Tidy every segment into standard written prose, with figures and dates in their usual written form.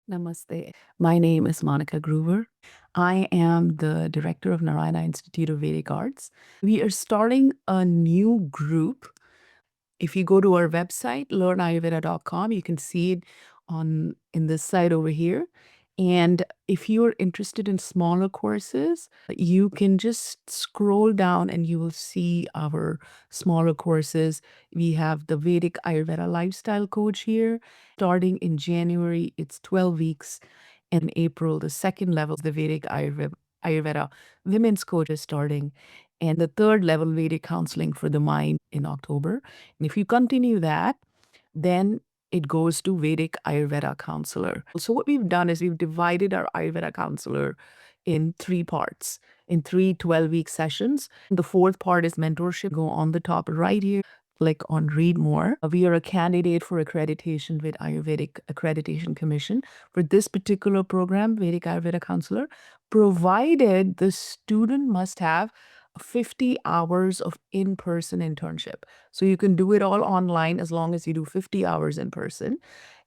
Namaste. My name is Monica Groover. I am the director of Narayana Institute of Vedic Arts. We are starting a new group. If you go to our website, Learn-Ayurveda.com, you can see it on in this side over here. And if you're interested in smaller courses, you can just scroll down and you will see our smaller courses. We have the Vedic Ayurveda Lifestyle Coach here. Starting in January, it's 12 weeks. In April, the second level, the Vedic Ayurveda Women's Coach is starting. And the third level, Vedic Counseling for the Mind in October. And if you continue that, then it goes to Vedic Ayurveda Counselor. So what we've done is we've divided our Ayurveda Counselor in three parts, in three 12-week sessions. The fourth part is mentorship. Go on the top right here, click on read more. We are a candidate for accreditation with Ayurvedic Accreditation Commission for this particular program, Vedic Ayurveda Counselor, provided the student must have 50 hours of in-person internship. So you can do it all online as long as you do 50 hours in person.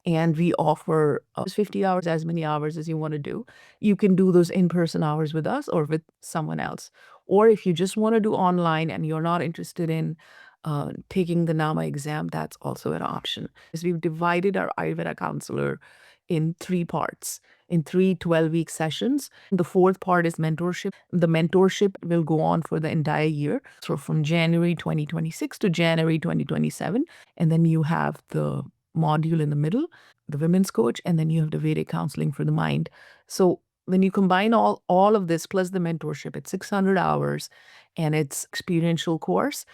And we offer 50 hours, as many hours as you want to do. You can do those in-person hours with us or with someone else. Or if you just want to do online and you're not interested in taking the NAMA exam, that's also an option. Because we've divided our Ayurveda counselor in three parts, in three 12-week sessions. The fourth part is mentorship. The mentorship will go on for the entire year. So from January 2026 to January 2027. And then you have the module in the middle, the women's coach, and then you have the Vedic counseling for the mind. So when you combine all of this plus the mentorship, it's 600 hours and it's experiential course.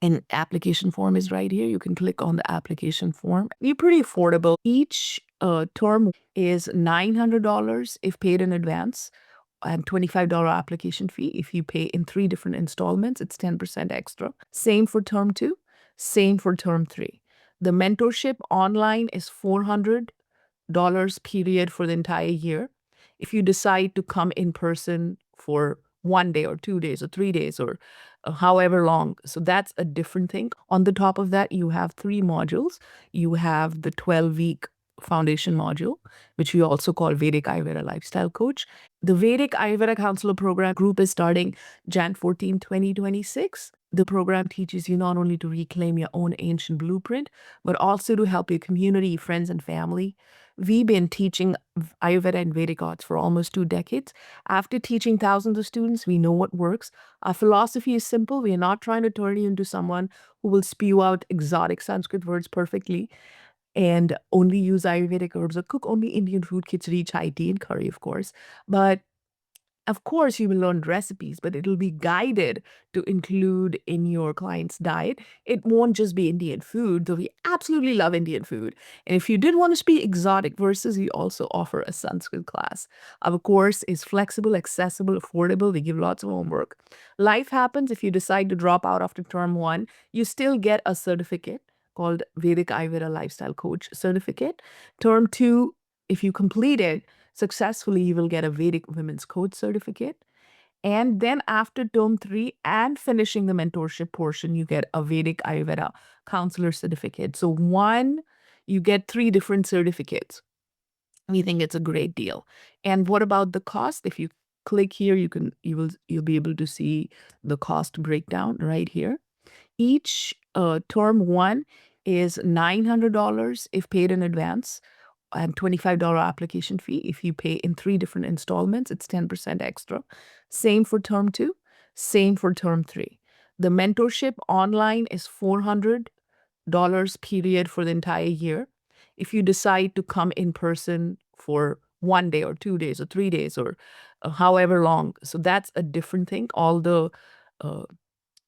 And application form is right here. You can click on the application form. They're pretty affordable. Each term is $900 if paid in advance and $25 application fee. If you pay in three different installments, it's 10% extra. Same for term 2, same for term 3. The mentorship online is $400 period for the entire year. If you decide to come in person for 1 day or 2 days or 3 days or however long. So that's a different thing. On the top of that, you have three modules. You have the 12-week foundation module, which we also call Vedic Ayurveda Lifestyle Coach. The Vedic Ayurveda Counselor program group is starting Jan 14, 2026. The program teaches you not only to reclaim your own ancient blueprint, but also to help your community, friends, and family. We've been teaching Ayurveda and Vedic arts for almost 2 decades. After teaching thousands of students, we know what works. Our philosophy is simple. We are not trying to turn you into someone who will spew out exotic Sanskrit words perfectly and only use Ayurvedic herbs or cook only Indian food, khichdi, chai, tea, and curry, of course. But of course, you will learn recipes, but it'll be guided to include in your client's diet. It won't just be Indian food, though we absolutely love Indian food. And if you did want to speak exotic verses, we also offer a Sanskrit class. Our course is flexible, accessible, affordable. We give lots of homework. Life happens. If you decide to drop out after term 1, you still get a certificate called Vedic Ayurveda Lifestyle Coach certificate. Term 2, if you complete it successfully, you will get a Vedic Women's Coach certificate. And then after term 3 and finishing the mentorship portion, you get a Vedic Ayurveda counselor certificate. So you get 3 different certificates. We think it's a great deal. And what about the cost? If you click here, you'll be able to see the cost breakdown right here. Each term 1 is $900 if paid in advance and $25 application fee. If you pay in 3 different installments, it's 10% extra. Same for term 2, same for term 3. The mentorship online is $400 period for the entire year. If you decide to come in person for 1 day or 2 days or 3 days or however long. So that's a different thing. All the, uh,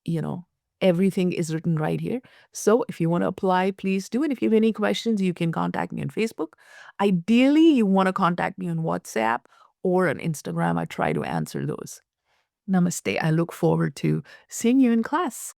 you know, everything is written right here. So if you want to apply, please do it. If you have any questions, you can contact me on Facebook. Ideally, you want to contact me on WhatsApp or on Instagram. I try to answer those. Namaste. I look forward to seeing you in class.